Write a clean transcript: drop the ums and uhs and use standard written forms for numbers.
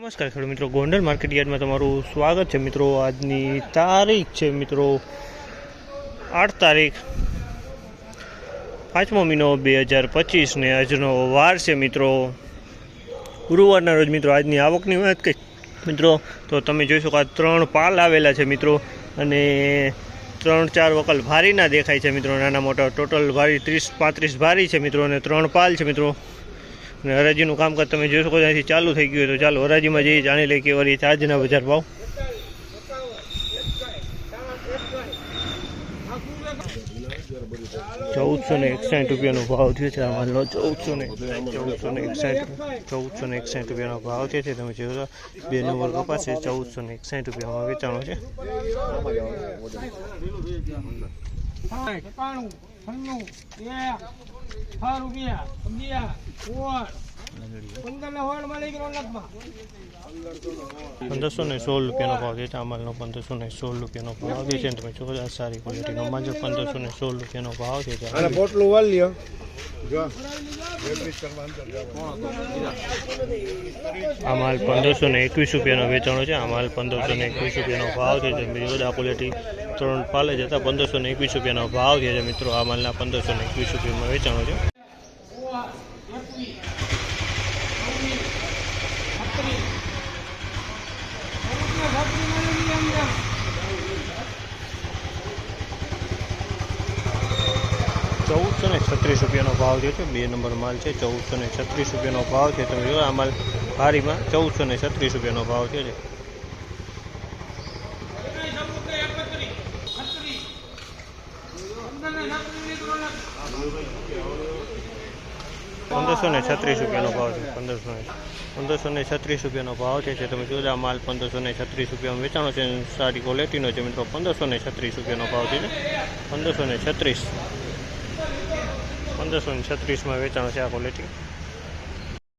નમસ્કાર ખેડૂત મિત્રો, ગોંડલ માર્કેટ યાર્ડમાં તમારું સ્વાગત છે મિત્રો। આજની તારીખ છે મિત્રો 8 તારીખ 5મો મહિનો 2025 ને આજનો વાર છે મિત્રો ગુરુવારના રોજ। મિત્રો આજની આવકની વાત કરી મિત્રો તો તમે જોઈ શકો આ 3 પાલ આવેલા છે મિત્રો અને 3-4 વકલ ભારીના દેખાય છે મિત્રો, નાના મોટા ટોટલ ભારી 30-35 ભારી છે મિત્રો અને 3 પાલ છે મિત્રો। અને હરાજીનું કામકાજ તમે જોઈ શકો અહીંથી ચાલુ થઈ ગયું, તો ચાલો હરાજીમાં જઈએ, જાણી લઈએ કેવા રીતે આજના બજાર ભાવ। ₹1461 ભાવ થયો છે આ માલનો। 1461 રૂપિયાનો ભાવ થયો છે। તમે જોયો 2 નંબર કપાસ છે, ₹1461 વેચાણો છે। ₹1516 ભાવ છે આ માલનો। ₹1516 ભાવ છે। તમે જો સારી ક્વોલિટીનો માલ છે। ₹1516 ભાવ છે। આ માલ ₹1521 વેચાણો છે। આ માલ ₹1521 ભાવ છે। આ ક્વોલિટી 3 પાલે જતા ₹1521 ભાવ છે મિત્રો। આ માલના ₹1521 વેચાણો છે। ₹1436 ભાવ છે। 2 નંબર માલ છે। ₹1436 ભાવ છે। તમે જો આ માલ ભારીમાં ₹1436 ભાવ છે। 1536 ભાવ છે। 1536 ભાવ છે। તમે જો આ માલ ₹1536 વેચાણો છે। સારી ક્વોલિટીનો છે મિત્રો। ₹1536 ભાવ છે। 1536 માં વેચાણો છે આ ક્વોલિટી।